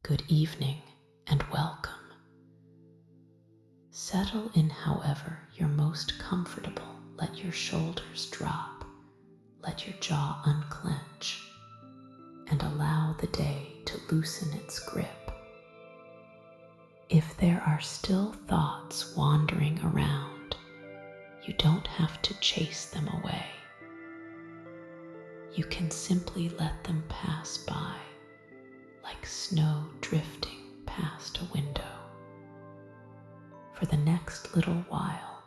good evening, and welcome. Settle in however you're most comfortable. Let your shoulders drop, let your jaw unclench, and allow the day to loosen its grip. If there are still thoughts wandering around, you don't have to chase them away. You can simply let them pass by, like snow drifting past a window. For the next little while,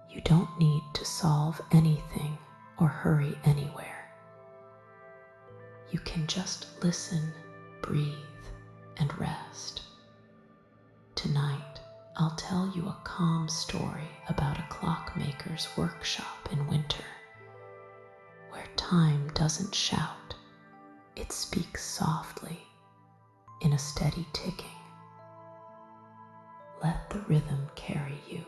you don't need to solve anything or hurry anywhere. You can just listen, breathe, and rest. Tonight, I'll tell you a calm story about a clockmaker's workshop in winter, where time doesn't shout, it speaks softly, in a steady ticking. Let the rhythm carry you.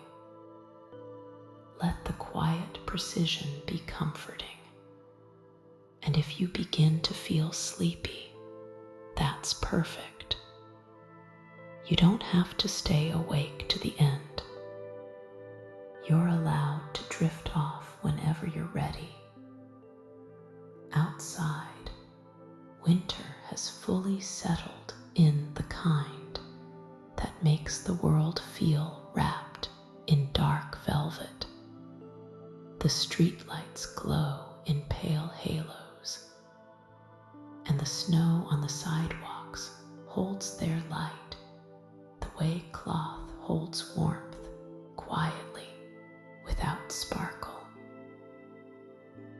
Let the quiet precision be comforting. And if you begin to feel sleepy, that's perfect. You don't have to stay awake to the end. You're allowed to drift off whenever you're ready. Outside, winter has fully settled in, the kind that makes the world feel wrapped in dark velvet. The streetlights glow in pale halos, and the snow on the sidewalks holds their light the way cloth holds warmth, quietly, without sparkle.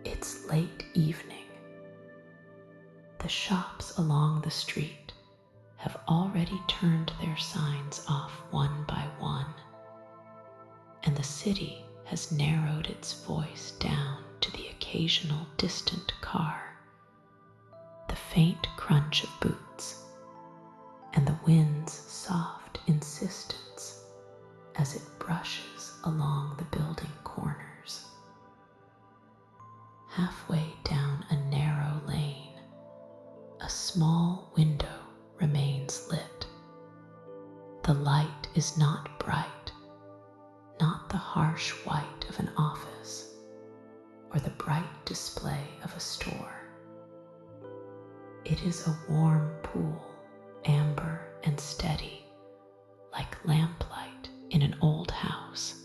It's late evening. The shops along the street have already turned their signs off one by one, and the city has narrowed its voice down to the occasional distant car, the faint crunch of boots, and the wind's soft insistence as it brushes along the building corners. Halfway down a narrow lane, a small window remains lit. The light is not bright, not the harsh white of an office or the bright display of a store. It is a warm pool, amber and steady, like lamplight in an old house.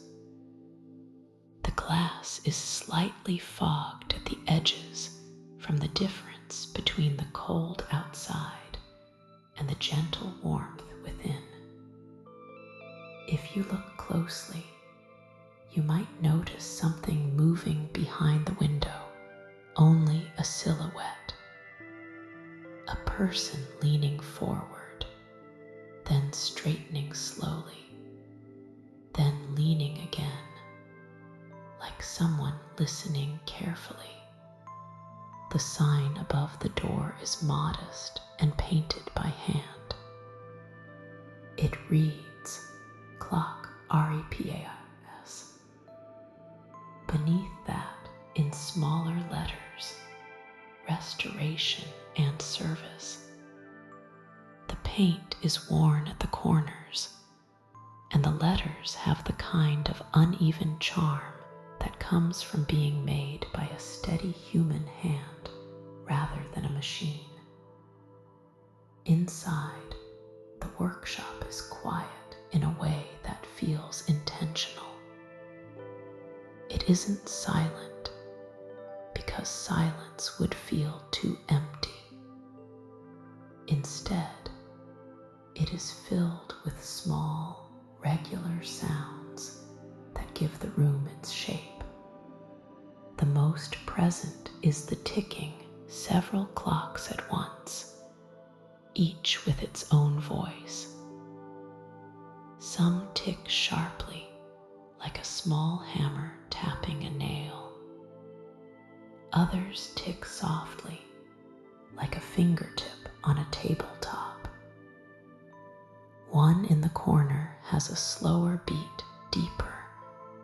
The glass is slightly fogged at the edges from the difference between the cold outside and the gentle warmth within. If you look closely, you might notice something moving behind the window, only a silhouette. A person leaning forward, then straightening slowly, then leaning again, like someone listening carefully. The sign above the door is modest and painted by hand. It reads, Clock, R-E-P-A-S. Beneath that, in smaller letters, Restoration and Service. The paint is worn at the corners, and the letters have the kind of uneven charm that comes from being made by a steady human hand rather than a machine. Inside, the workshop is quiet in a way that feels intentional. It isn't silent because silence would feel too empty. Instead, it is filled with small, regular sounds that give the room its shape. The most present is the ticking several clocks at once, each with its own voice. Some tick sharply, like a small hammer tapping a nail. Others tick softly, like a fingertip on a tabletop. One in the corner has a slower beat, deeper,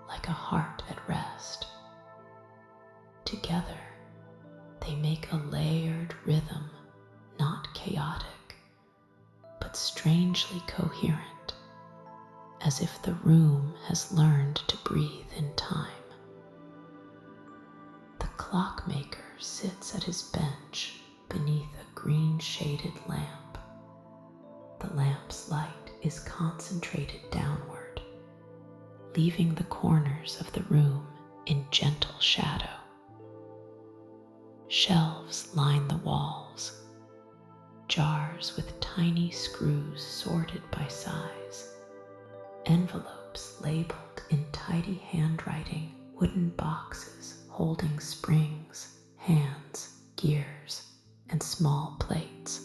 like a heart at rest. Together, they make a layered rhythm, not chaotic, but strangely coherent, as if the room has learned to breathe in time. The clockmaker sits at his bench beneath a green-shaded lamp. The lamp's light is concentrated downward, leaving the corners of the room in gentle shadow. Shelves line the walls, jars with tiny screws sorted by size, envelopes labeled in tidy handwriting, wooden boxes holding springs, hands, gears, and small plates.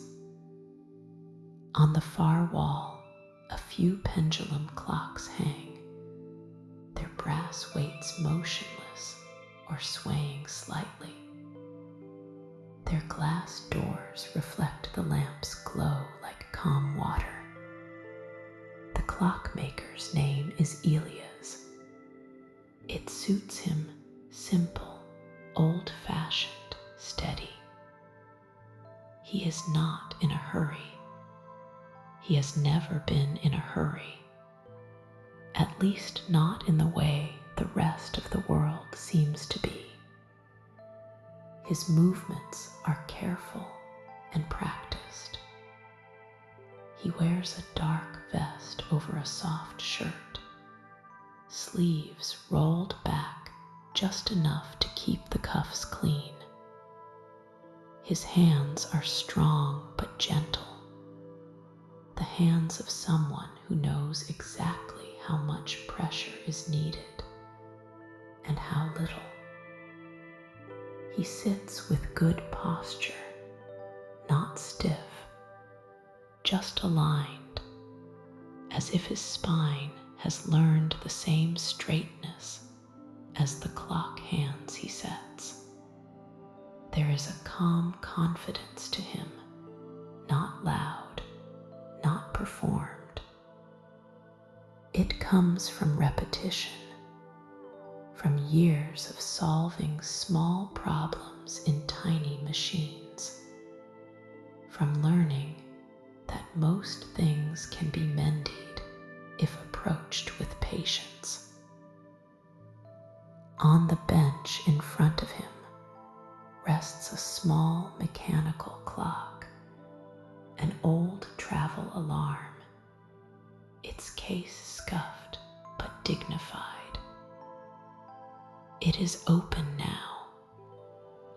On the far wall, a few pendulum clocks hang, their brass weights motionless or swaying slightly. Their glass doors reflect the lamp's glow like calm water. The clockmaker's name is Elias. It suits him, simple, old-fashioned, steady. He is not in a hurry. He has never been in a hurry, at least not in the way the rest of the world seems to be. His movements are careful and practiced. He wears a dark vest over a soft shirt, sleeves rolled back just enough to keep the cuffs clean. His hands are strong but gentle, the hands of someone who knows exactly how much pressure is needed and how little. He sits with good posture, not stiff, just aligned, as if his spine has learned the same straightness as the clock hands he sets. There is a calm confidence to him, not loud, not performed. It comes from repetition, from years of solving small problems in tiny machines, from learning that most things can be mended if approached with patience. On the bench in front of him rests a small mechanical clock, an old travel alarm, its case scuffed but dignified. It is open now,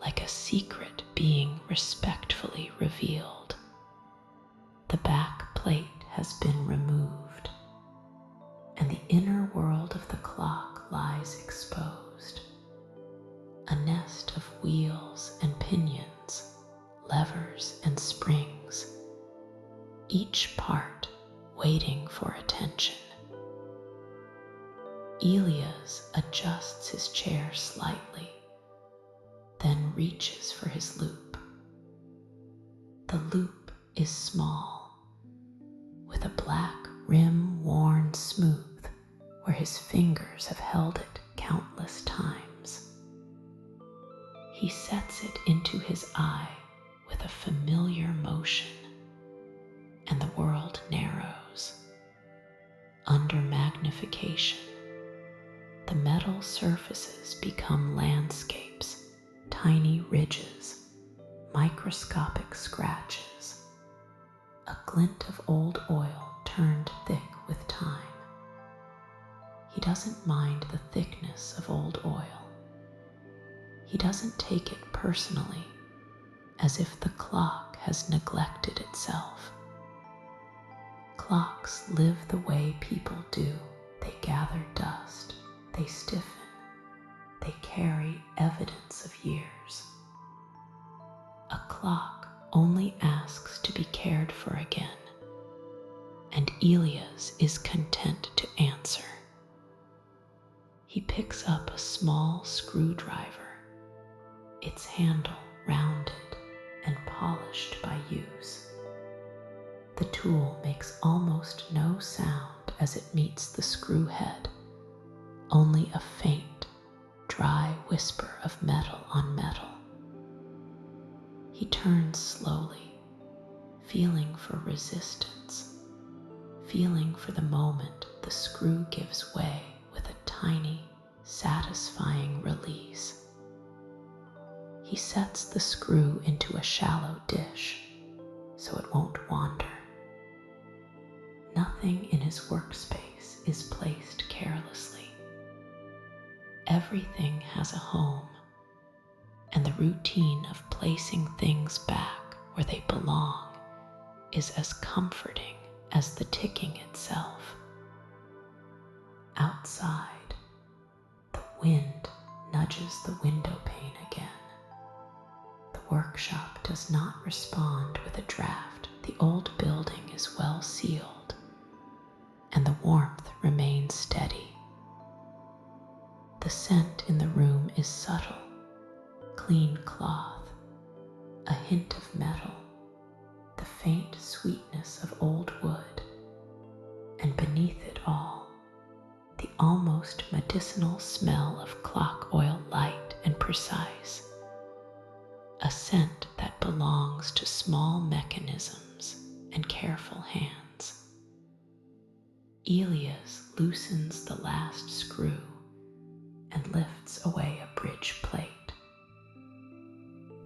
like a secret being respectfully revealed. The back plate has been removed, and the inner world of the clock lies exposed. A nest of wheels and pinions, levers and springs, each part waiting for attention. Elias adjusts his chair slightly, then reaches for his loop. The loop is small, with a black rim worn smooth where his fingers have held it countless times. He sets it into his eye with a familiar motion, and the world narrows. Under magnification, the metal surfaces become landscapes, tiny ridges, microscopic scratches, a glint of old oil turned thick with time. He doesn't mind the thickness of old oil. He doesn't take it personally, as if the clock has neglected itself. Clocks live the way people do. They gather dust, they stiffen, they carry evidence of years. A clock only asks to be cared for again, and Elias is content to answer. He picks up a small screwdriver, its handle rounded and polished by use. The tool makes almost no sound as it meets the screw head, only a faint, dry whisper of metal on metal. He turns slowly, feeling for resistance, feeling for the moment the screw gives way with a tiny, satisfying release. He sets the screw into a shallow dish so it won't wander. Nothing in his workspace is placed carelessly. Everything has a home, and the routine of placing things back where they belong is as comforting as the ticking itself. Outside, the wind nudges the window pane again. The workshop does not respond with a draft. The old building is well sealed, and the warmth remains steady. The scent in the room is subtle: clean cloth, a hint of metal, the faint sweetness of old wood, and beneath it all, the almost medicinal smell of clock oil, light and precise, a scent that belongs to small mechanisms and careful hands. Elias loosens the last screw and lifts away a bridge plate.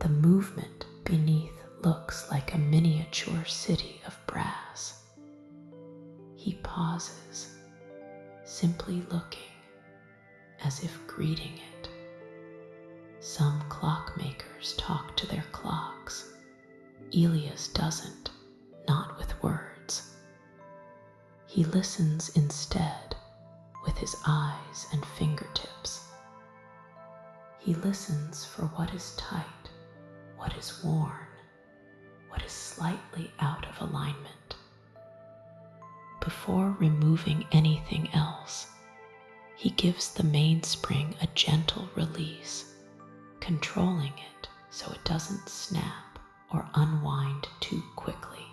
The movement beneath looks like a miniature city of brass. He pauses, simply looking, as if greeting it. Some clockmakers talk to their clocks. Elias doesn't, not with words. He listens instead with his eyes and fingertips. He listens for what is tight, what is worn, what is slightly out of alignment. Before removing anything else, he gives the mainspring a gentle release, controlling it so it doesn't snap or unwind too quickly.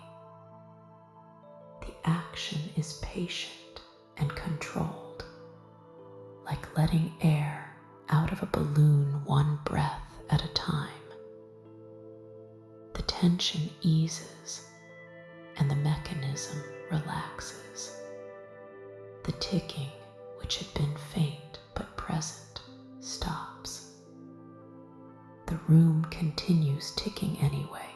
The action is patient and controlled, like letting air out of a balloon one breath at a time. The tension eases and the mechanism relaxes. The ticking, which had been faint but present, stops. The room continues ticking anyway,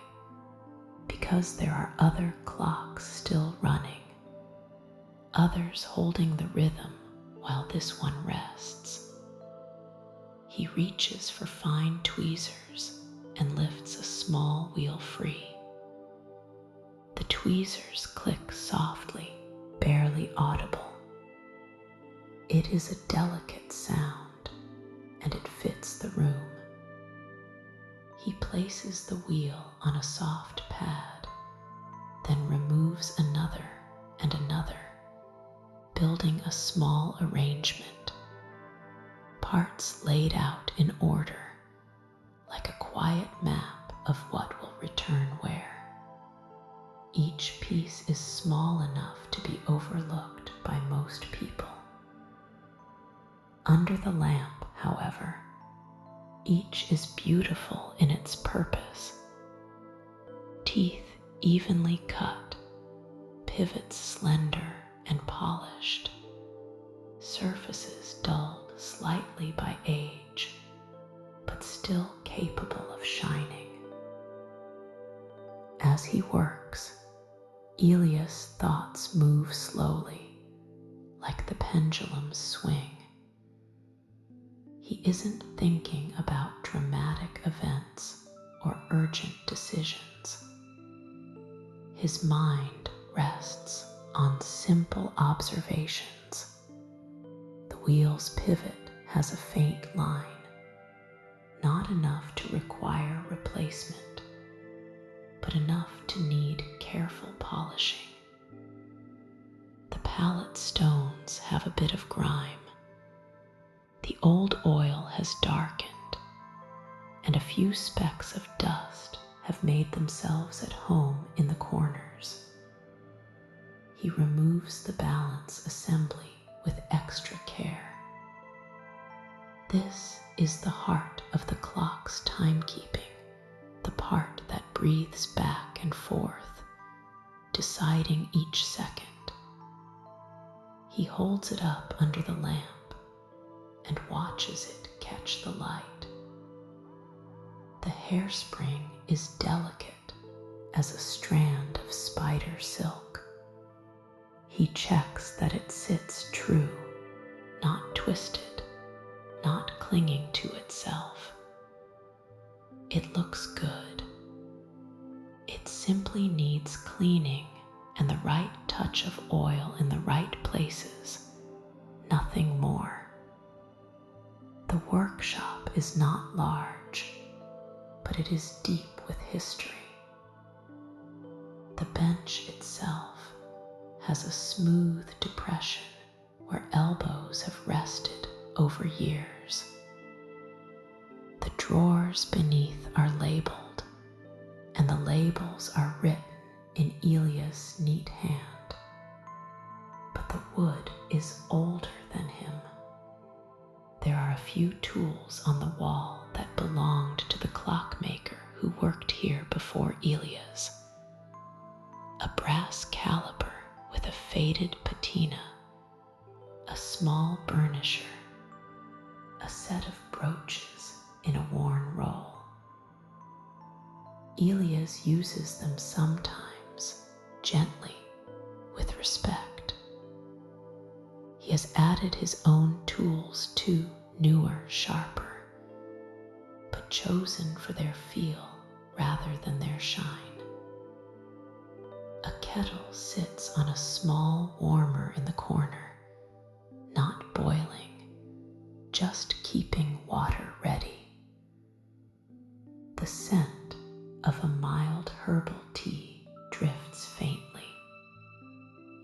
because there are other clocks still running, others holding the rhythm while this one rests. He reaches for fine tweezers and lifts a small wheel free. The tweezers click softly, barely audible. It is a delicate sound, and it fits the room. He places the wheel on a soft pad, then removes another and another, building a small arrangement, parts laid out in order, like a quiet map of what will return where. Each piece is small enough to be overlooked by most people. Under the lamp, however, each is beautiful in its purpose. Teeth evenly cut, pivots slender and polished, surfaces dulled slightly by age, but still capable of shining. As he works, Elias' thoughts move slowly, like the pendulum's swing. He isn't thinking about dramatic events or urgent decisions. His mind rests on simple observations. The wheel's pivot has a faint line, not enough to require replacement, but enough to need careful polishing. The palette stones have a bit of grime. The old oil has darkened, and a few specks of dust have made themselves at home in the corners. He removes the balance assembly with extra care. This is the heart of the clock's timekeeping, the part that breathes back and forth, deciding each second, He holds it up under the lamp and watches it catch the light. The hairspring is delicate as a strand of spider silk. He checks that it sits true, not twisted, not clinging to itself. It looks good. It simply needs cleaning and the right touch of oil in the right places, nothing more. The workshop is not large, but it is deep with history. The bench itself has a smooth depression where elbows have rested over years. The drawers beneath are labeled, and the labels are written in Elia's neat hand. But the wood is older than him. There are a few tools on the wall that belonged to the clockmaker who worked here before Elia's. A brass caliper with a faded patina, a small burnisher, a set of brooches in a worn roll. Elias uses them sometimes, gently, with respect. He has added his own tools too, newer, sharper, but chosen for their feel rather than their shine. A kettle sits on a small warmer in the corner, not boiling, just keeping water ready. The scent of a mild herbal tea drifts faintly.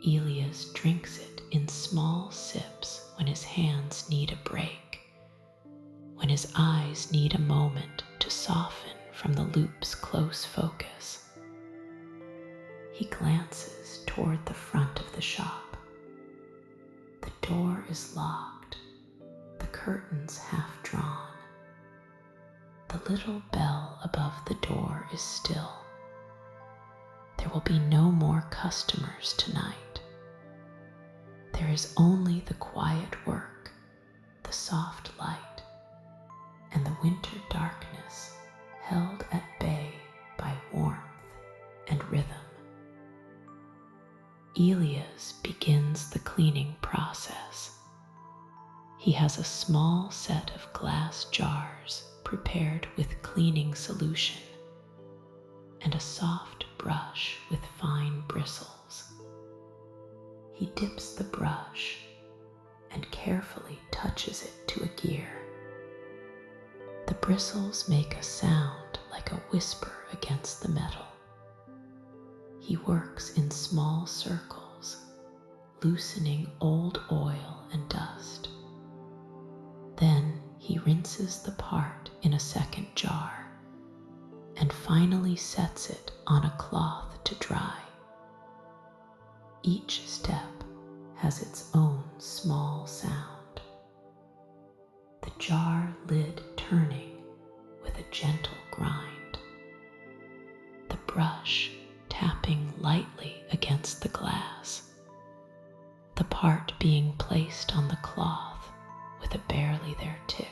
Elias drinks it in small sips when his hands need a break, when his eyes need a moment to soften from the loop's close focus. He glances toward the front of the shop. The door is locked, the curtains half drawn. The little bell above the door is still. There will be no more customers tonight. There is only the quiet work, the soft light, and the winter darkness held at bay by warmth and rhythm. Elias begins the cleaning process. He has a small set of glass jars prepared with cleaning solution and a soft brush with fine bristles. He dips the brush and carefully touches it to a gear. The bristles make a sound like a whisper against the metal. He works in small circles, loosening old oil and dust. Then he rinses the part in a second jar and finally sets it on a cloth to dry. Each step has its own small sound. The jar lid turning with a gentle grind. The brush tapping lightly against the glass. The part being placed on the cloth with a barely there tick.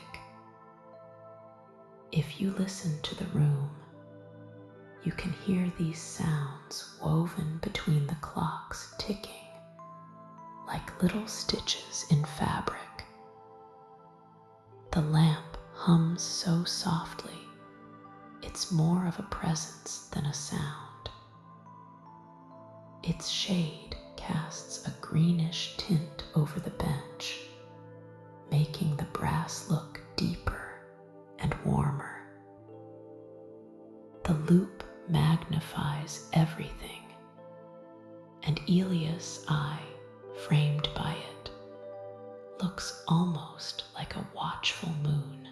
If you listen to the room, you can hear these sounds woven between the clocks ticking, like little stitches in fabric. The lamp hums so softly, it's more of a presence than a sound. Its shade casts a greenish tint over the bench, making the brass look deeper and warmer. The loop magnifies everything, and Elias' eye, framed by it, looks almost like a watchful moon.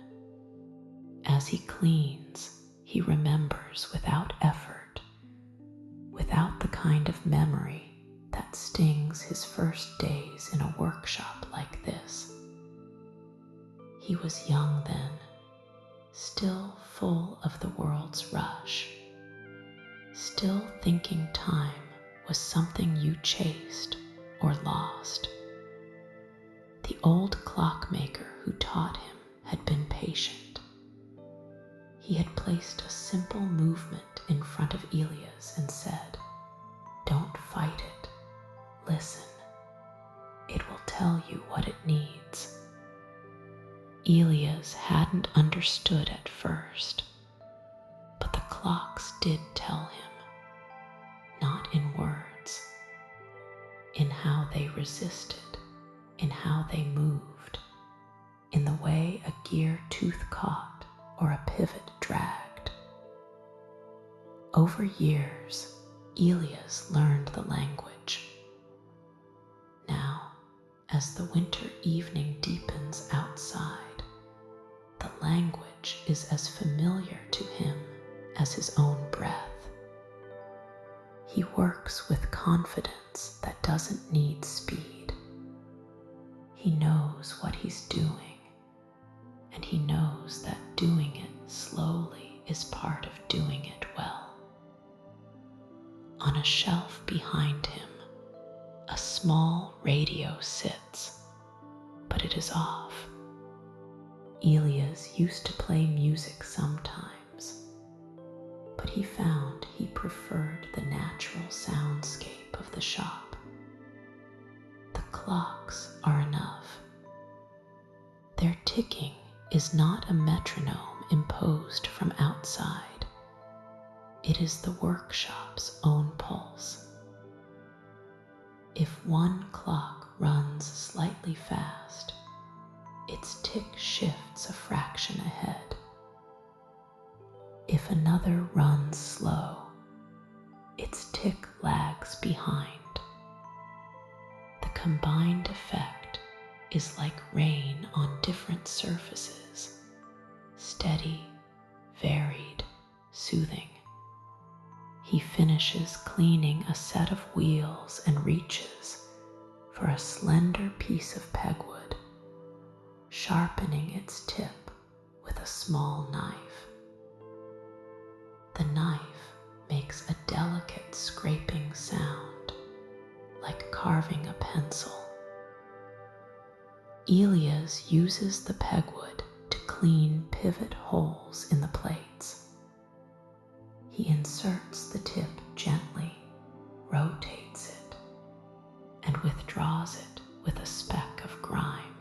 As he cleans, he remembers without effort, without the kind of memory that stings his first days in a workshop like this. He was young then, still full of the world's rush, still thinking time was something you chased or lost. The old clockmaker who taught him had been patient. He had placed a simple movement in front of Elia's and said, "Don't fight it. Listen. It will tell you what it needs." Elia's hadn't understood at first, but the clocks did tell him, not in words, in how they resisted, in how they moved, in the way a gear tooth caught or a pivot dragged. Over years, Elias learned the language. Now, as the winter evening deepens outside, the language is as familiar to him as his own breath. He works with confidence that doesn't need speed. He knows what he's doing, and he knows that doing it slowly is part of doing it well. On a shelf behind him, a small radio sits, but it is off. Elias used to play music sometimes, but he found he preferred the natural soundscape of the shop. The clocks are enough. Their ticking is not a metronome imposed from outside. It is the workshop's own pulse. If one clock runs slightly fast, its tick shifts a fraction ahead. If another runs slow, its tick lags behind. The combined effect is like rain on different surfaces, steady, varied, soothing. He finishes cleaning a set of wheels and reaches for a slender piece of pegwood, sharpening its tip with a small knife. The knife makes a delicate scraping sound, like carving a pencil. Elias uses the pegwood to clean pivot holes in the plates. He inserts the tip gently, rotates it, and withdraws it with a speck of grime.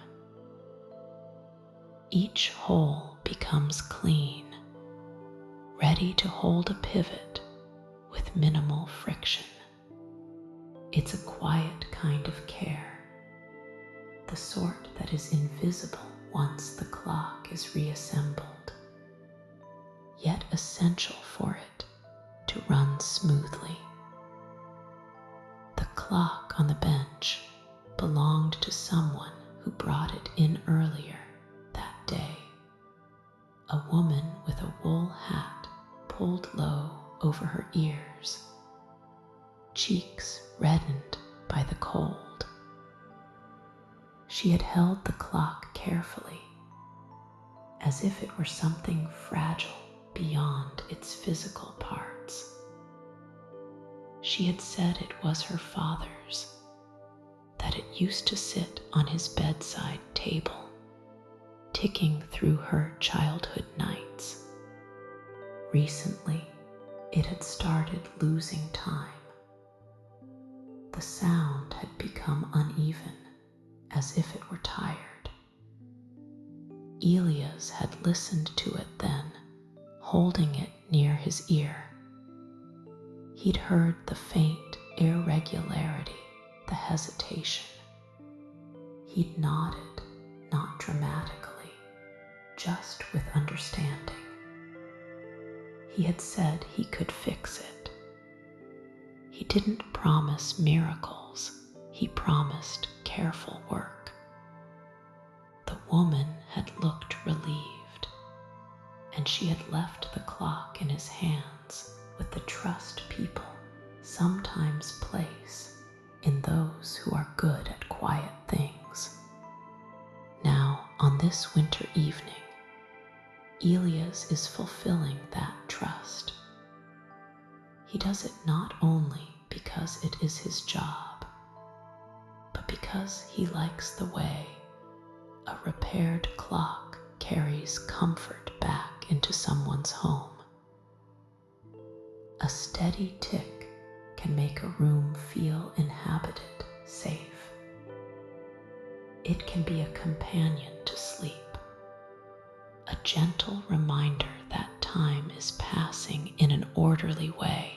Each hole becomes clean, ready to hold a pivot with minimal friction. It's a quiet kind of care, the sort that is invisible once the clock is reassembled, yet essential for it to run smoothly. The clock on the bench belonged to someone who brought it in earlier that day. A woman with a wool hat pulled low over her ears, cheeks reddened by the cold. She had held the clock carefully, as if it were something fragile beyond its physical parts. She had said it was her father's, that it used to sit on his bedside table, ticking through her childhood nights. Recently, it had started losing time. The sound had become uneven, as if it were tired. Elias had listened to it then, holding it near his ear. He'd heard the faint irregularity, the hesitation. He'd nodded, not dramatically, just with understanding. He had said he could fix it. He didn't promise miracles, he promised careful work. The woman had looked relieved, and she had left the clock in his hands with the trust people sometimes place in those who are good at quiet things. Now, on this winter evening, Elias is fulfilling that trust. He does it not only because it is his job, but because he likes the way A repaired clock carries comfort back into someone's home. A steady tick can make a room feel inhabited, safe. It can be a companion to sleep, a gentle reminder that time is passing in an orderly way,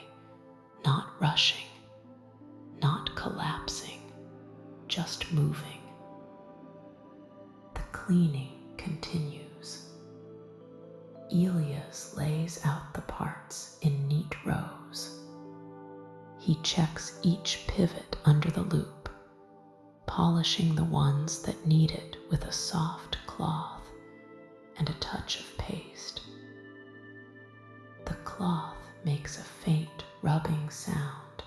not rushing, not collapsing, just moving. The cleaning continues. Elias lays out the parts in neat rows. He checks each pivot under the loop, polishing the ones that need it with a soft cloth and a touch of paste. The cloth makes a faint rubbing sound,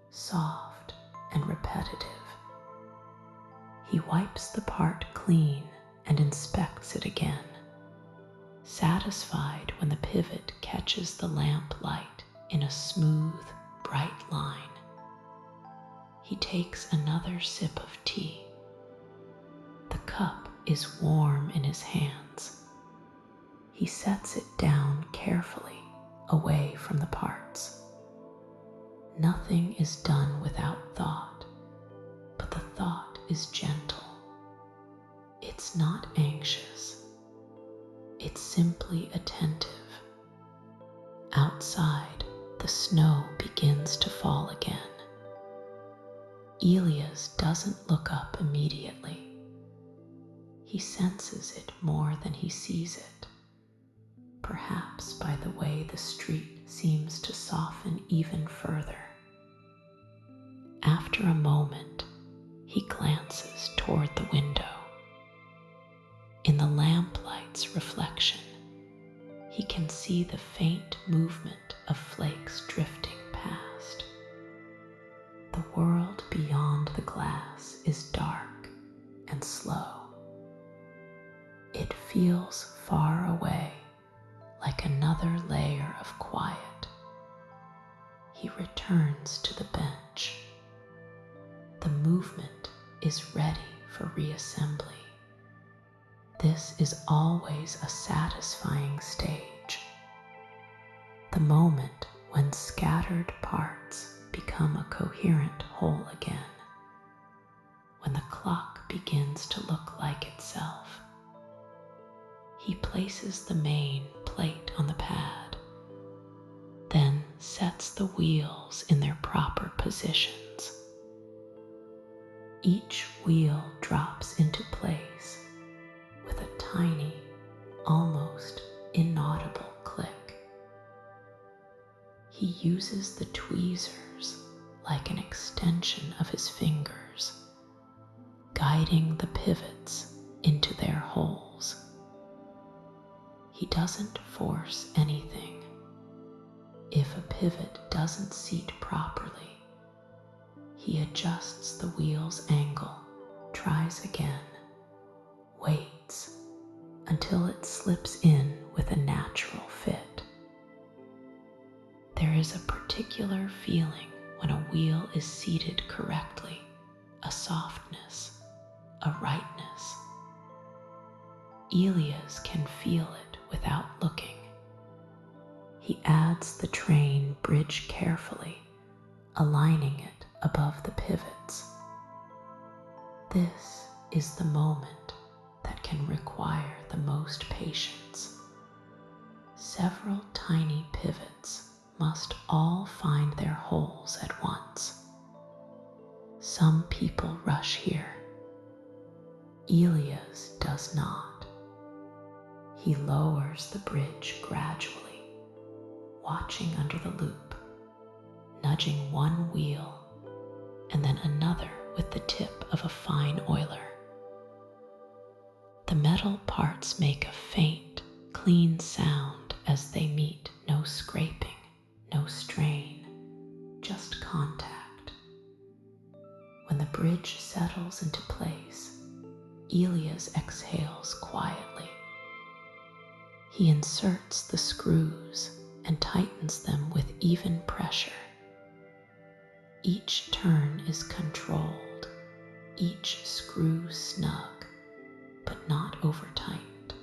soft and repetitive. He wipes the part clean and inspects it again, satisfied when the pivot catches the lamp light in a smooth, bright line. He takes another sip of tea. The cup is warm in his hands. He sets it down carefully, away from the parts. Nothing is done without thought, but the thought is gentle. It's not anxious. It's simply attentive. Outside, the snow begins to fall again. Elias doesn't look up immediately. He senses it more than he sees it, perhaps by the way the street seems to soften even further. After a moment, he glances toward the window. In the lamplight's reflection, he can see the faint movement of flakes drifting past. The world beyond the glass is dark and slow. It feels far away, like another layer of quiet. He returns to the bench. The movement is ready for reassembly. This is always a satisfying stage. The moment when scattered parts become a coherent whole again. When the clock begins to look like itself. He places the main plate on the pad, then sets the wheels in their proper positions. Each wheel drops into place with a tiny, almost inaudible click. He uses the tweezers like an extension of his fingers, guiding the pivots into their holes. He doesn't force anything. If a pivot doesn't seat properly, he adjusts the wheel's angle, tries again, waits until it slips in with a natural fit. There is a particular feeling when a wheel is seated correctly, a softness, a rightness. Elias can feel it without looking. He adds the train bridge carefully, aligning it above the pivots. This is the moment that can require the most patience. Several tiny pivots must all find their holes at once. Some people rush here. Elias does not. He lowers the bridge gradually, watching under the loop, nudging one wheel and then another with the tip of a fine oiler. The metal parts make a faint, clean sound as they meet. No scraping, no strain, just contact. When the bridge settles into place, Elias exhales quietly. He inserts the screws and tightens them with even pressure. Each turn is controlled, each screw snug, but not over-tightened.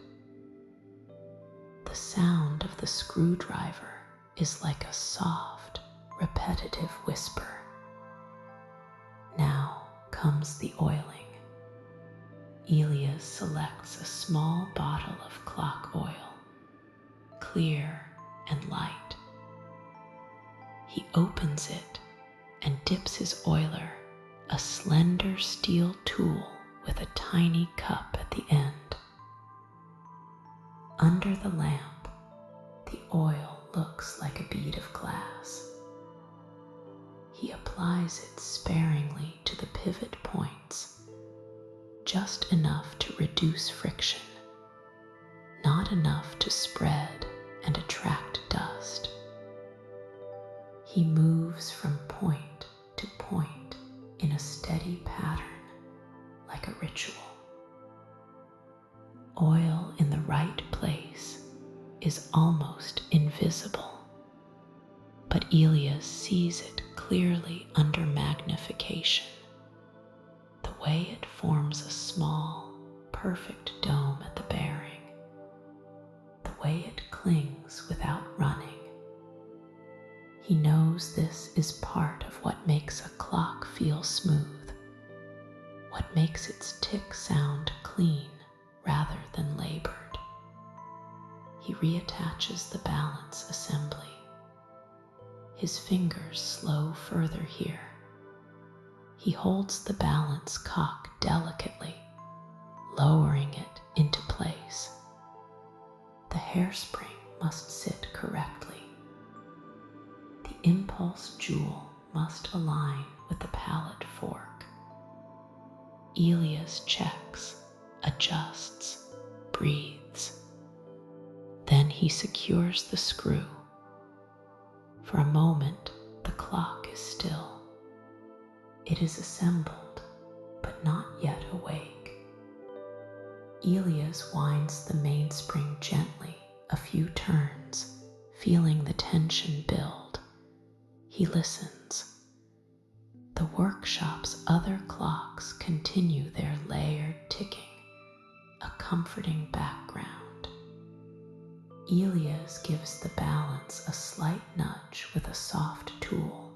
The sound of the screwdriver is like a soft, repetitive whisper. Now comes the oiling. Elias selects a small bottle of clock oil, clear and light. He opens it and dips his oiler, a slender steel tool with a tiny cup at the end. Under the lamp, the oil looks like a bead of glass. He applies it sparingly to the pivot points, just enough to reduce friction, not enough to spread and attract dust. He moves from point to point in a steady pattern, like a ritual. Oil in the right place is almost invisible, but Elias sees it clearly under magnification. The way it forms a small, perfect dome at the bearing, the way it clings without running. He knows this is part of what makes a clock feel smooth, what makes its tick sound clean rather than labored. He reattaches the balance assembly. His fingers slow further here. He holds the balance cock delicately, lowering it into place. The hairspring must sit correctly. The impulse jewel must align with the palette fork. Elias checks, adjusts, breathes. Then he secures the screw. For a moment, the clock is still. It is assembled, but not yet awake. Elias winds the mainspring gently a few turns, feeling the tension build. He listens. The workshop's other clocks continue their layered ticking, a comforting background. Elias gives the balance a slight nudge with a soft tool.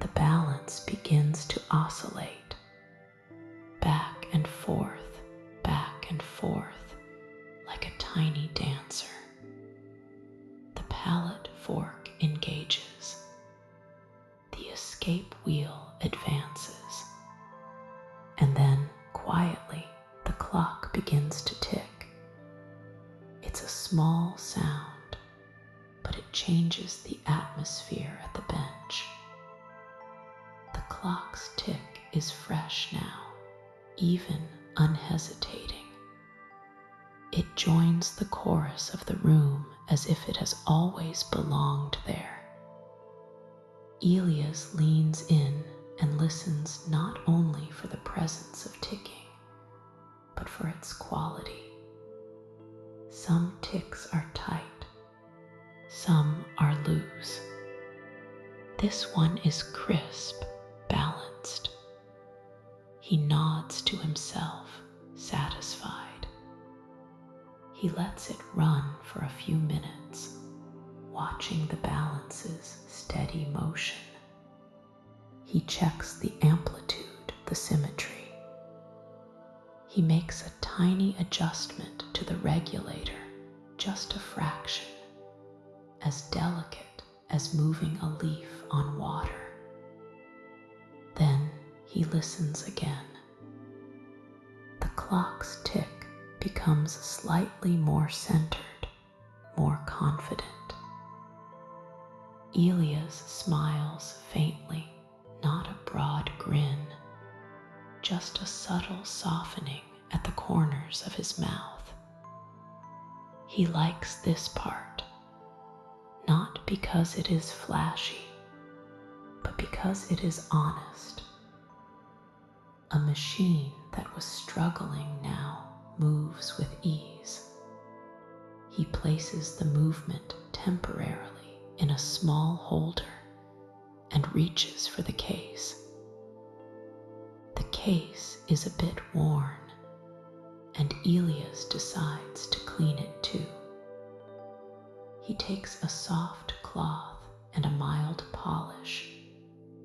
The balance begins to oscillate, back and forth, like a tiny dancer. The palette fork engages. The escape wheel advances. And then, quietly, the clock begins to tick. It's a small sound, but it changes the atmosphere at the bench. The clock's tick is fresh now, even unhesitating. It joins the chorus of the room as if it has always belonged there. Elias leans in and listens not only for the presence of ticking, but for its quality. Some ticks are tight, some are loose. This one is crisp, balanced. He nods to himself, satisfied. He lets it run for a few minutes, watching the balance's steady motion. He checks the amplitude, the symmetry. He makes a tiny adjustment to the regulator, just a fraction, as delicate as moving a leaf on water. Then he listens again. The clock's tick becomes slightly more centered, more confident. Elias smiles faintly, not a broad grin, just a subtle softening at the corners of his mouth. He likes this part, not because it is flashy, but because it is honest. A machine that was struggling now moves with ease. He places the movement temporarily in a small holder and reaches for the case. The case is a bit worn. and Elias decides to clean it too. He takes a soft cloth and a mild polish,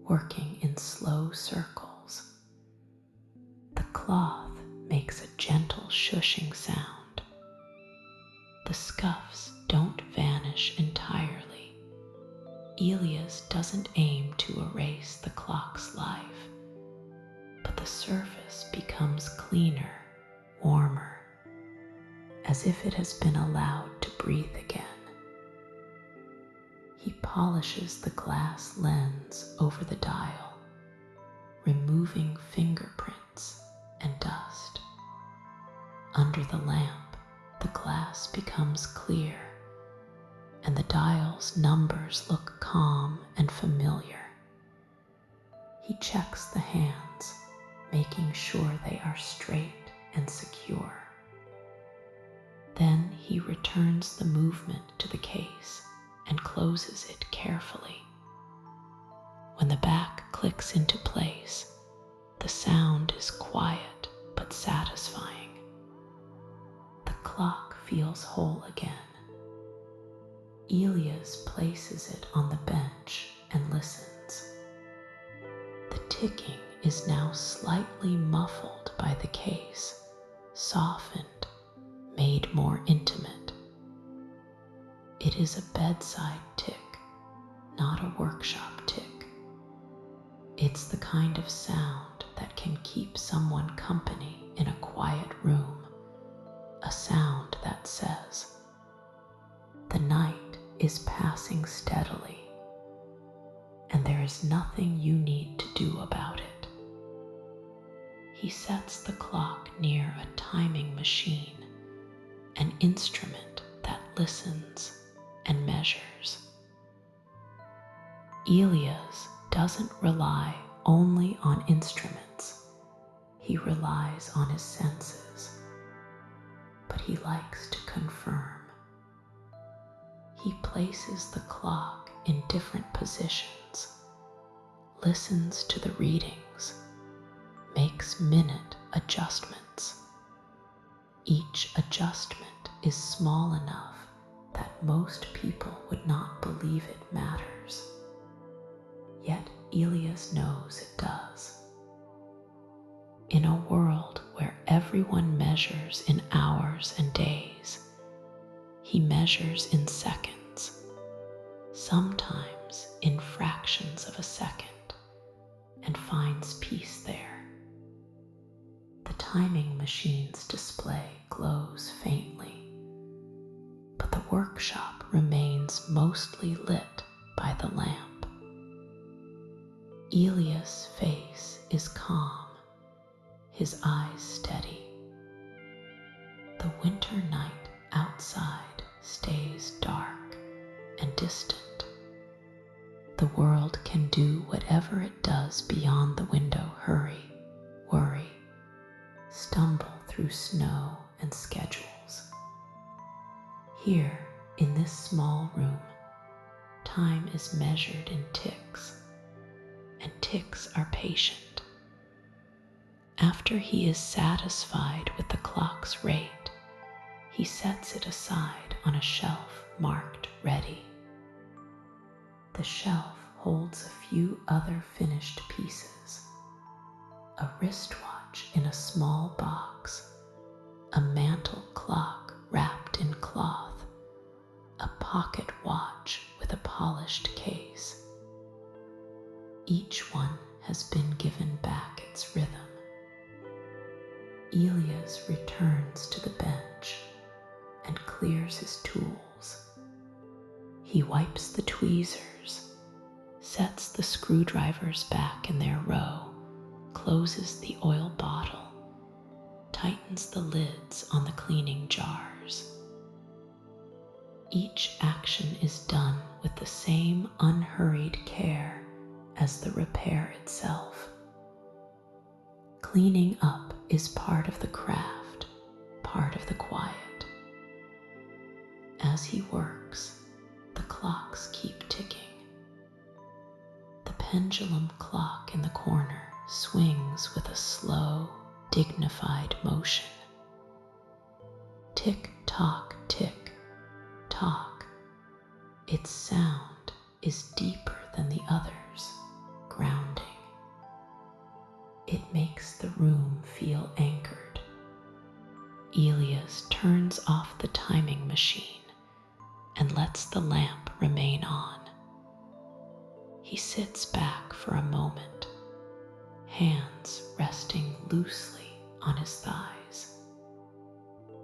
working in slow circles. The cloth makes a gentle shushing sound. The scuffs don't vanish entirely. Elias doesn't aim to erase the clock's life, but the surface becomes cleaner, warmer, as if it has been allowed to breathe again. He polishes the glass lens over the dial, removing fingerprints and dust. Under the lamp, the glass becomes clear, and the dial's numbers look calm and familiar. He checks the hands, making sure they are straight and secure. Then he returns the movement to the case and closes it carefully. When the back clicks into place, the sound is quiet but satisfying. The clock feels whole again. Elias places it on the bench and listens. The ticking is now slightly muffled by the case, softened, made more intimate. It is a bedside tick, not a workshop tick. It's the kind of sound that can keep someone company in a quiet room, a sound that says, "The night is passing steadily, and there is nothing you need to do about it." He sets the clock near a timing machine, an instrument that listens and measures. Elias doesn't rely only on instruments. He relies on his senses, but he likes to confirm. He places the clock in different positions, listens to the readings, makes minute adjustments. Each adjustment is small enough that most people would not believe it matters. Yet Elias knows it does. In a world where everyone measures in hours and days, he measures in seconds, sometimes in fractions of a second, and finds peace there. The timing machine's display glows faintly, but the workshop remains mostly lit by the lamp. Elias' face is calm, his eyes steady. The winter night outside stays dark and distant. The world can do whatever it does beyond the window: hurry, worry, stumble through snow and schedules. Here, in this small room, time is measured in ticks, and ticks are patient. After he is satisfied with the clock's rate, he sets it aside on a shelf marked ready. The shelf holds a few other finished pieces: a wristwatch in a small box, a mantle clock wrapped in cloth, a pocket watch with a polished case. Each one has been given back its rhythm. Elias returns to the bench and clears his tools. He wipes the tweezers, sets the screwdrivers back in their row, closes the oil bottle, tightens the lids on the cleaning jars. Each action is done with the same unhurried care as the repair itself. Cleaning up is part of the craft, part of the quiet. As he works, the clocks keep ticking. The pendulum clock in the corner swings with a slow, dignified motion. Tick-tock, tick-tock. Its sound is deeper than the others, grounding. It makes the room feel anchored. Elias turns off the timing machine and lets the lamp remain on. He sits back for a moment, hands resting loosely on his thighs.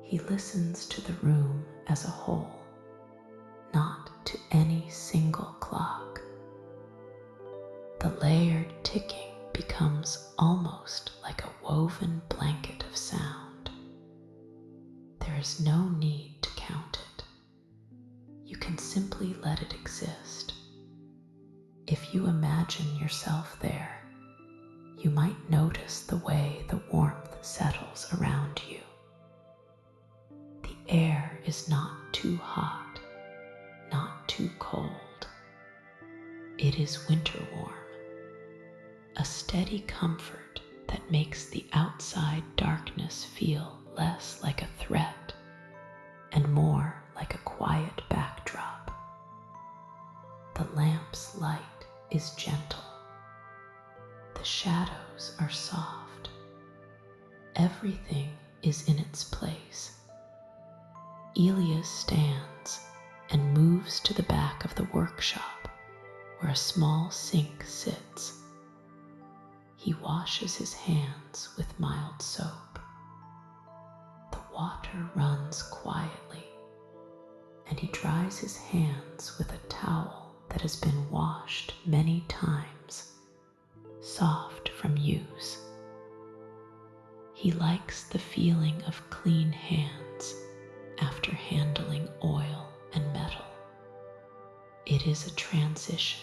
He listens to the room as a whole, not to any single clock. The layered ticking becomes almost like a woven blanket of sound. There is no need to count it. You can simply let it exist. If you imagine yourself there, you might notice the way the warmth settles around you. The air is not too hot, not too cold. It is winter warm, a steady comfort that makes the outside darkness feel less like a threat and more like a quiet backdrop. The lamp's light is gentle. The shadows are soft. Everything is in its place. Elias stands and moves to the back of the workshop where a small sink sits. He washes his hands with mild soap. The water runs quietly, and he dries his hands with a towel that has been washed many times, soft from use. He likes the feeling of clean hands after handling oil and metal. It is a transition,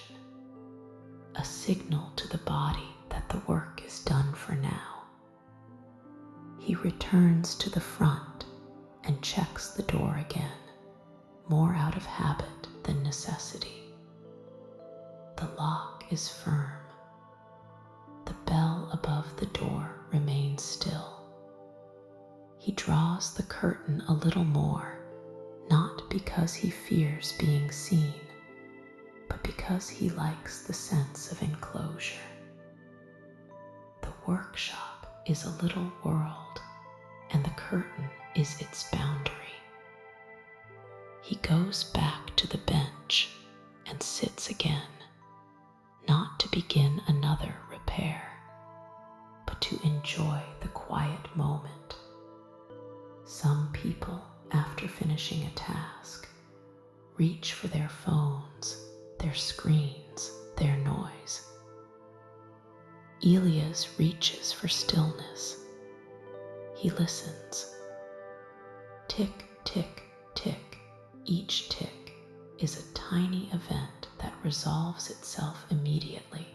a signal to the body that the work is done for now. He returns to the front and checks the door again, more out of habit than necessity. The lock is firm. The bell above the door remains still. He draws the curtain a little more, not because he fears being seen, but because he likes the sense of enclosure. The workshop is a little world, and the curtain is its boundary. He goes back to the bench and sits again, not to begin another repair, but to enjoy the quiet moment. Some people, after finishing a task, reach for their phones, their screens, their noise. Elias reaches for stillness. He listens. Tick, tick, tick. Each tick is a tiny event that resolves itself immediately.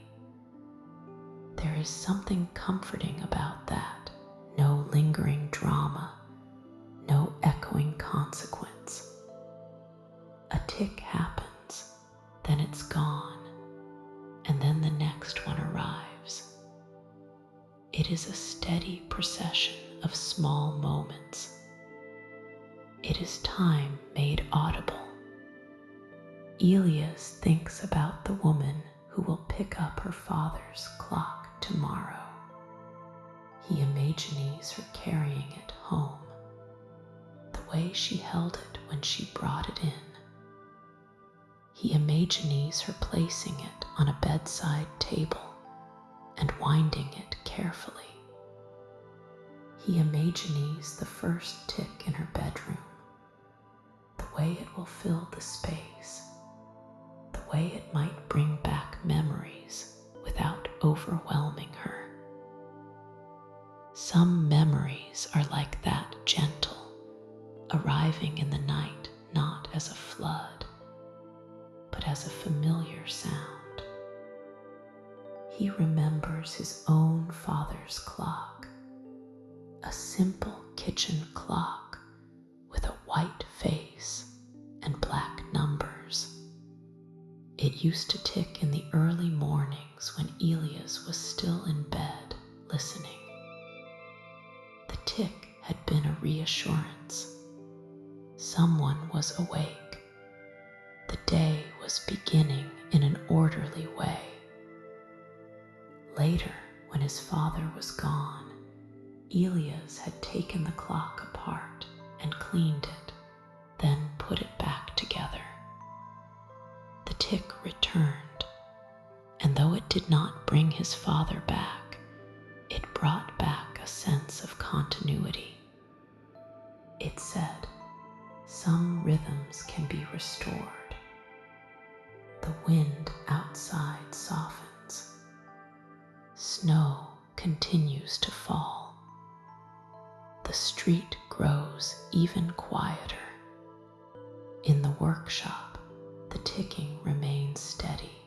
There is something comforting about that. No lingering drama, no echoing consequence. A tick happens, then it's gone, and then the next one arrives. It is a steady procession of small moments. It is time made audible. Elias thinks about the woman who will pick up her father's clock tomorrow. He imagines her carrying it home, the way she held it when she brought it in. He imagines her placing it on a bedside table and winding it carefully. He imagines the first tick in her bedroom, the way it will fill the space, the way it might bring back memories without overwhelming her. Some memories are like that, gentle, arriving in the night not as a flood, but as a familiar sound. He remembers his own father's clock, a simple kitchen clock with a white face and black numbers. It used to tick in the early mornings when Elias was still in bed, listening. The tick had been a reassurance, Someone was awake. The day was beginning in an orderly way. Later, when his father was gone, Elias had taken the clock apart and cleaned it, then put it back together. The tick returned, and though it did not bring his father back, it brought back a sense of continuity. It said, "Some rhythms can be restored." The wind outside softens. Snow continues to fall. The street grows even quieter. In the workshop, the ticking remains steady.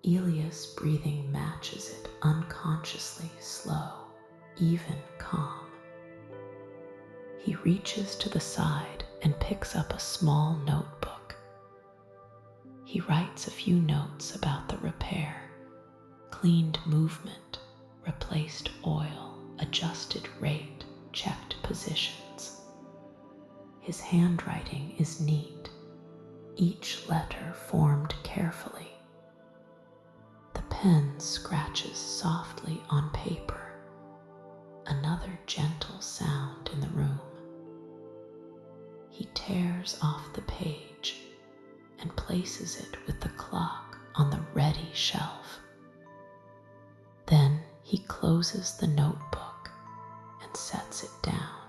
Elias' breathing matches it, unconsciously slow, even calm. He reaches to the side and picks up a small notebook. He writes a few notes about the repair: cleaned movement, replaced oil, adjusted rate, checked positions. His handwriting is neat, each letter formed carefully. The pen scratches softly on paper, another gentle sound in the room. He tears off the page and places it with the clock on the ready shelf. Then he closes the notebook and sets it down.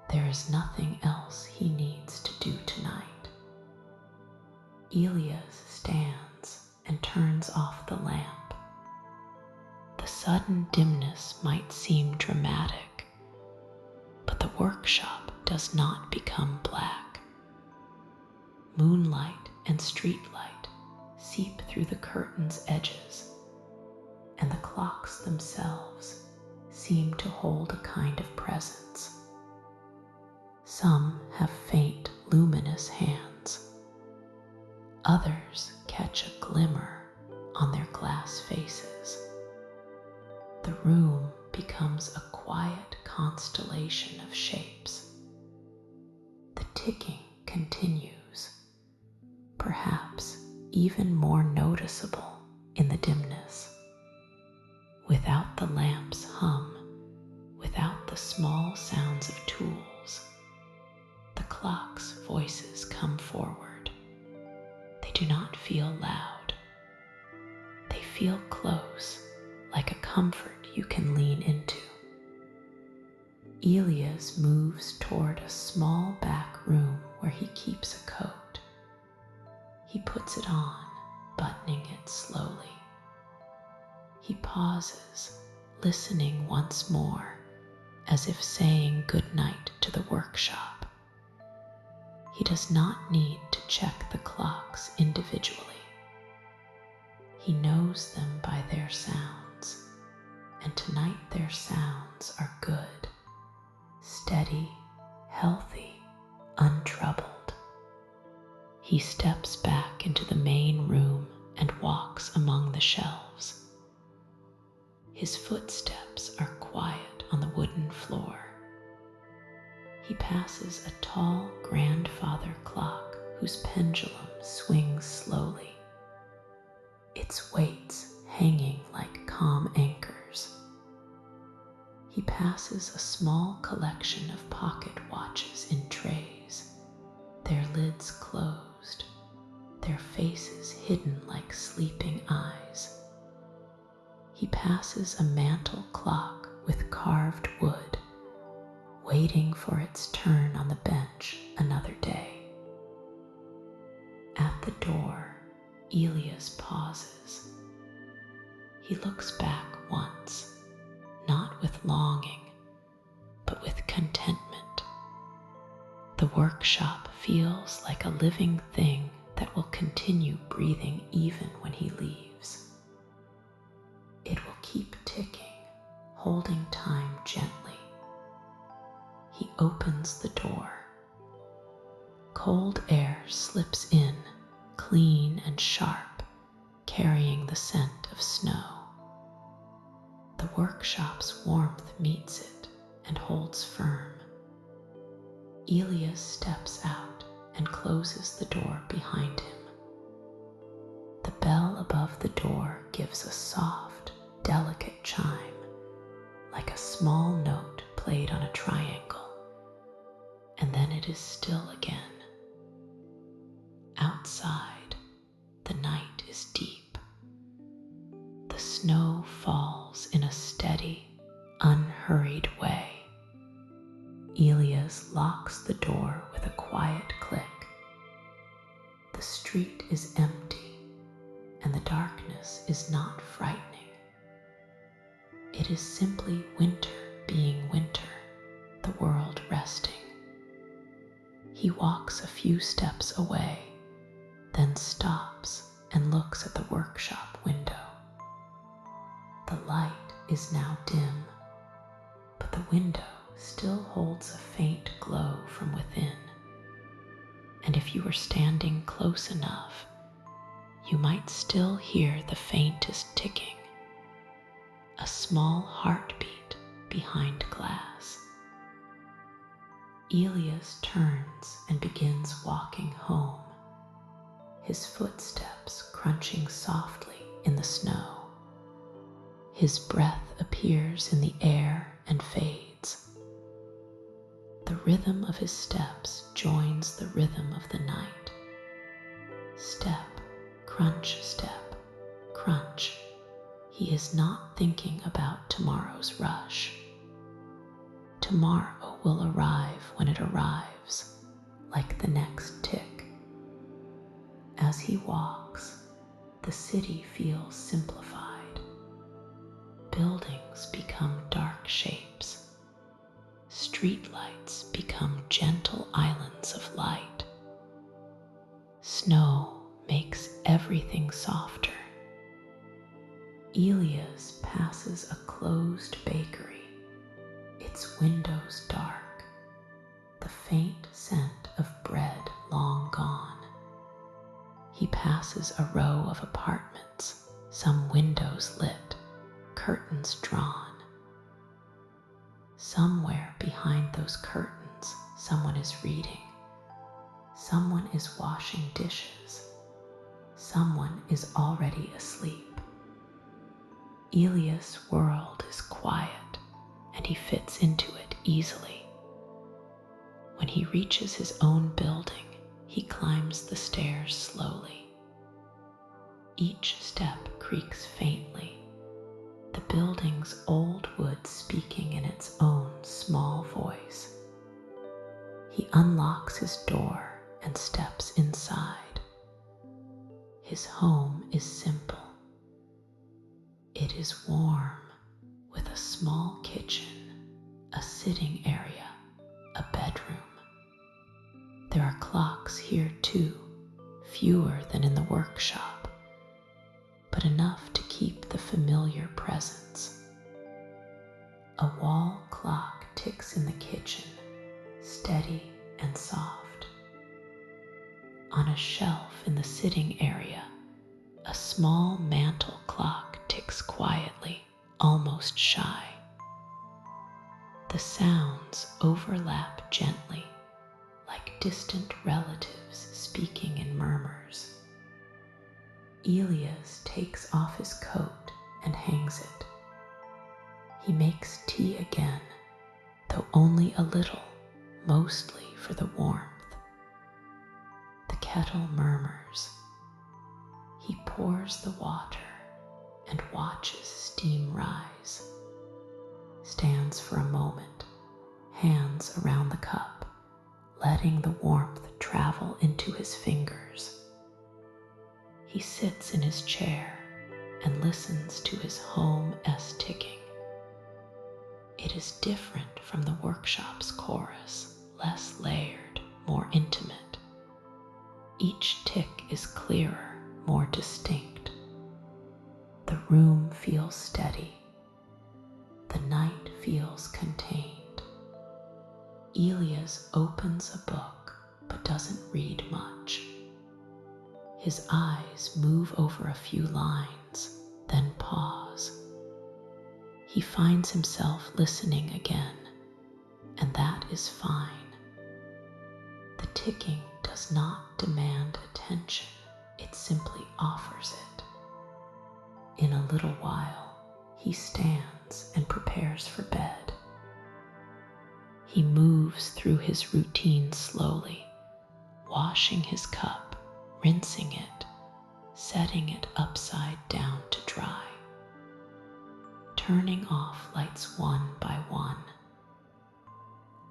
There is nothing else he needs to do tonight. Elias stands and turns off the lamp. The sudden dimness might seem dramatic, but the workshop does not become black. Moonlight and streetlight seep through the curtain's edges, and the clocks themselves seem to hold a kind of presence. Some have faint, luminous hands. Others catch a glimmer on their glass faces. The room becomes a quiet constellation of shapes. The ticking continues, perhaps even more noticeable in the dimness. Without the lamp's hum, without the small sounds of tools, the clock's voices come forward. They do not feel loud. They feel close, like a comfort you can lean into. Elias moves toward a small back room where he keeps a coat. He puts it on, buttoning it slowly. He pauses, listening once more, as if saying good night to the workshop. He does not need to check the clocks individually. He knows them by their sounds, and tonight their sounds are good, steady, healthy, untroubled. He steps back into the main room and walks among the shelves. His footsteps are quiet on the wooden floor. He passes a tall grandfather clock whose pendulum swings slowly, its weights hanging like calm anchors. He passes a small collection of pocket watches in trays, their lids closed, their faces hidden like sleeping eyes. He passes a mantel clock with carved wood, waiting for its turn on the bench another day. At the door, Elias pauses. He looks back once, not with longing, but with contentment. The workshop feels like a living thing that will continue breathing even when he leaves. It will keep ticking, holding time gently. He opens the door. Cold air slips in, clean and sharp, carrying the scent of snow. The workshop's warmth meets it and holds firm. Elias steps out and closes the door behind him. The bell above the door gives a soft, delicate chime, like a small note played on a triangle, and then it is still again. Outside, the night is deep. The snow falls in a steady, unhurried way. Elias locks the door with a quiet click. The street is empty, and the darkness is not frightening. It is simply winter being winter, the world resting. He walks a few steps away, then stops and looks at the workshop window. The light is now dim, but the window still holds a faint glow from within. And if you were standing close enough, you might still hear the faintest ticking, a small heartbeat behind glass. Elias turns and begins walking home, his footsteps crunching softly in the snow. His breath appears in the air and fades. The rhythm of his steps joins the rhythm of the night. Step, crunch, step, crunch. He is not thinking about tomorrow's rush. Tomorrow will arrive when it arrives, like the next tick. As he walks, the city feels simplified. Buildings become dark shapes. Streetlights become gentle islands of light. Snow makes everything softer. Elias passes a closed bakery, its windows dark, the faint scent of bread long gone. He passes a row of apartments, some windows lit, curtains drawn. Somewhere behind those curtains, someone is reading. Someone is washing dishes. Someone is already asleep. Elias' world is quiet, and he fits into it easily. When he reaches his own building, he climbs the stairs slowly. Each step creaks faintly, the building's old wood speaking in its own small voice. He unlocks his door and steps inside. His home is simple. It is warm, with a small kitchen, a sitting area, a bedroom. There are clocks here too, fewer than in the workshop, but enough to keep the familiar presence. A wall clock ticks in the kitchen, steady and soft. On a shelf in the sitting area, a small mantel clock ticks quietly, almost shy. The sounds overlap gently, like distant relatives speaking in murmurs. Elias takes off his coat and hangs it. He makes tea again, though only a little, mostly for the warmth. The kettle murmurs. He pours the water and watches steam rise. Stands for a moment, hands around the cup, letting the warmth travel into his fingers. He sits in his chair and listens to his home-s ticking. It is different from the workshop's chorus, less layered, more intimate. Each tick is clearer, more distinct. The room feels steady. The night feels contained. Elias opens a book, but doesn't read much. His eyes move over a few lines, then pause. He finds himself listening again, and that is fine. ticking does not demand attention, it simply offers it. In a little while, he stands and prepares for bed. He moves through his routine slowly, washing his cup, rinsing it, setting it upside down to dry, turning off lights one by one,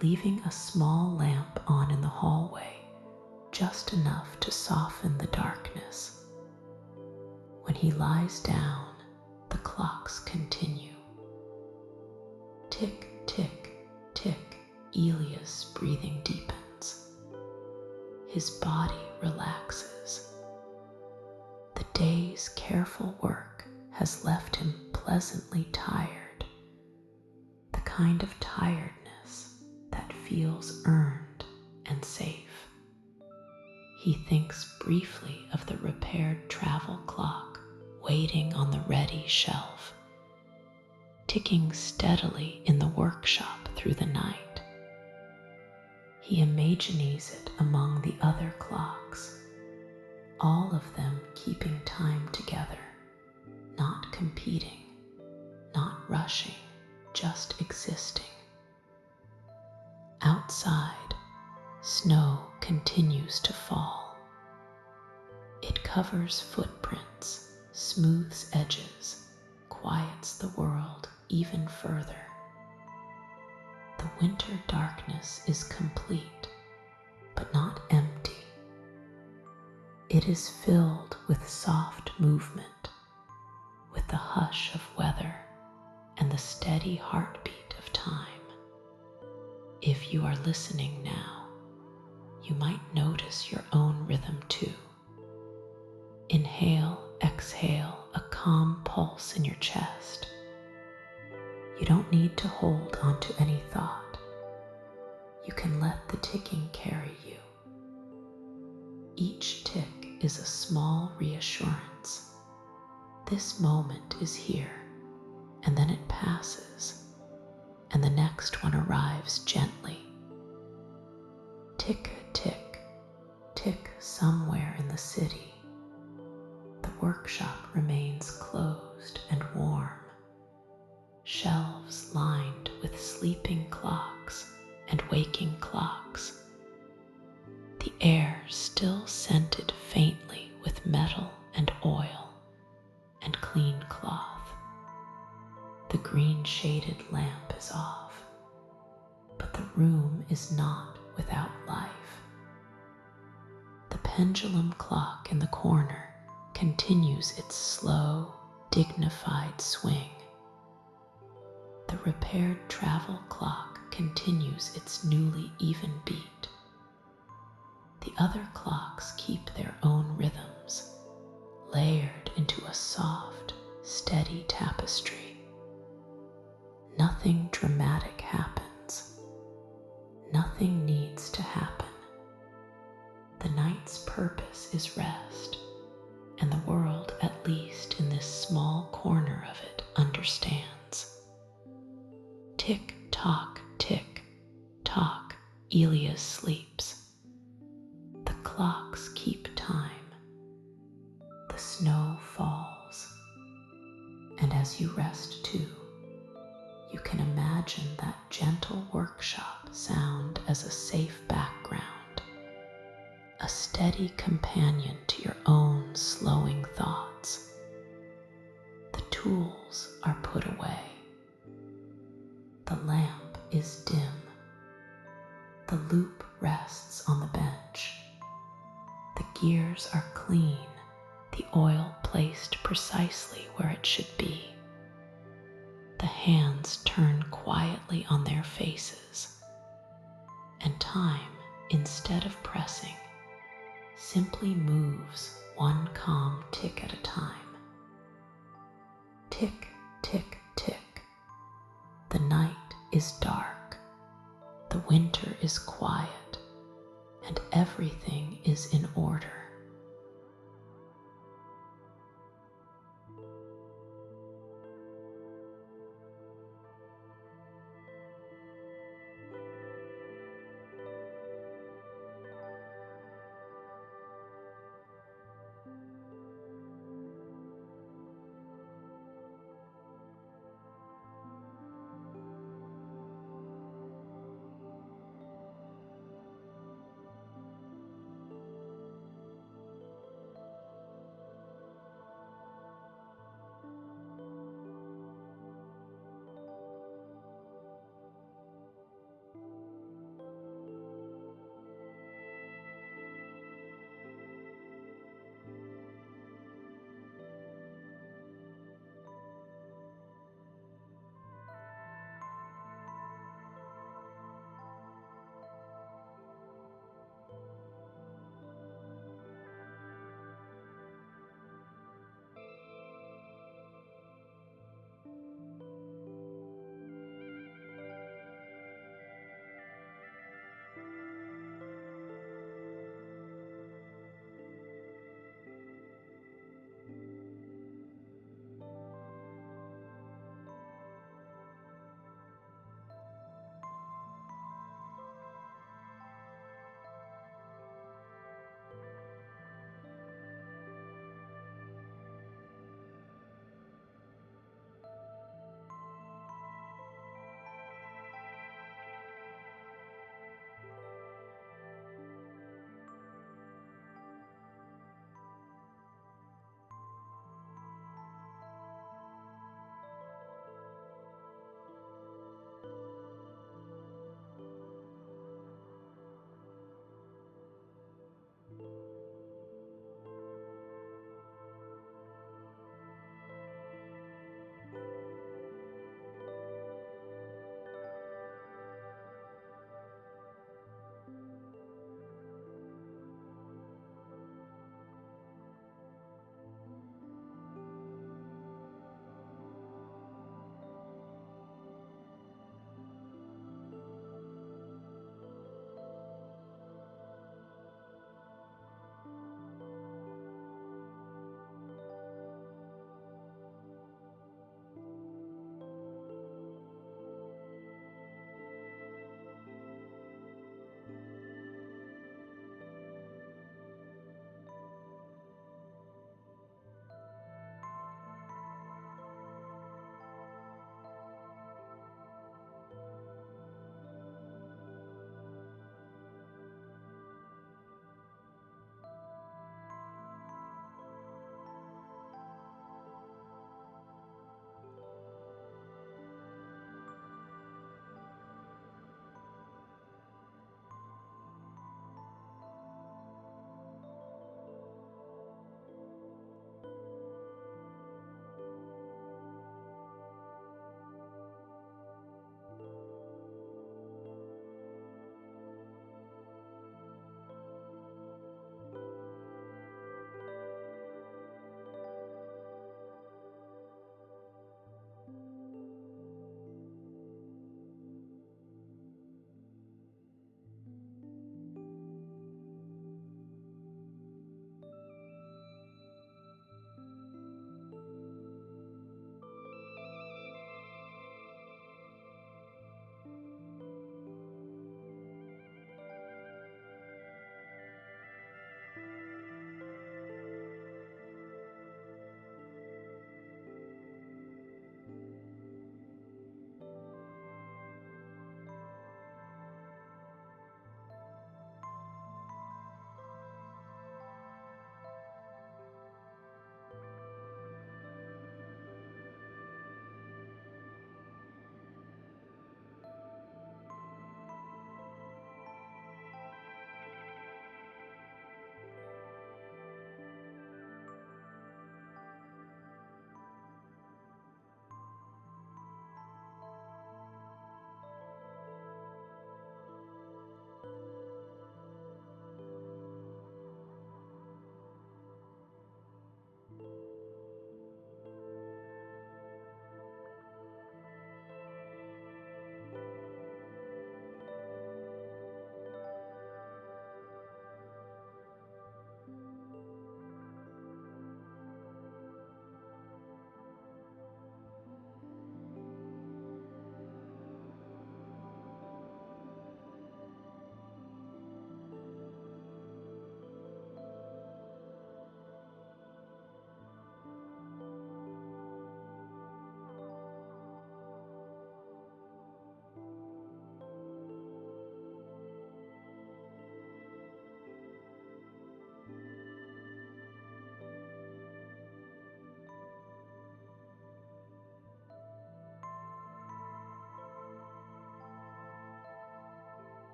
leaving a small lamp on in the hallway, just enough to soften the darkness. When he lies down, the clocks continue. Tick, tick, tick, Elia's breathing deepens. His body relaxes. The day's careful work has left him pleasantly tired, the kind of tiredness that feels earned and safe. He thinks briefly of the repaired travel clock waiting on the ready shelf, ticking steadily in the workshop through the night. He imagines it among the other clocks, all of them keeping time together, not competing, not rushing, just existing. Outside, snow continues to fall. It covers footprints, smooths edges, quiets the world even further. The winter darkness is complete, but not empty. It is filled with soft movement, with the hush of weather and the steady heartbeat of time. If you are listening now, you might notice your own rhythm too. Inhale, exhale, a calm pulse in your chest. You don't need to hold onto any thought. You can let the ticking carry you. Each tick is a small reassurance. This moment is here, and then it passes, and the next one arrives gently. Tick, tick, tick somewhere in the city. The workshop remains closed and warm. Shelves lined with sleeping clocks and waking clocks. The air still scented faintly with metal and oil and clean cloth. The green shaded lamp is off, but the room is not without life. The pendulum clock in the corner continues its slow, dignified swing. The repaired travel clock continues its newly even beat. The other clocks keep their own rhythms, layered into a soft, steady tapestry. Nothing dramatic happens. Nothing needs to happen. The night's purpose is rest, and the world, at least in this small corner of it, understands. Tick tock, tick tock, Elia sleeps. The clocks keep time. The snow falls. And as you rest too, you can imagine that gentle workshop sound as a safe background, a steady companion to your own slowing thoughts. The tools are put away. The lamp is dim. The loop rests on the bench. The gears are clean, the oil placed precisely where it should be. The hands turn quietly on their faces, and time, instead of pressing, simply moves one calm tick at a time. Tick, tick, tick. The night is dark. The winter is quiet, and everything is in order.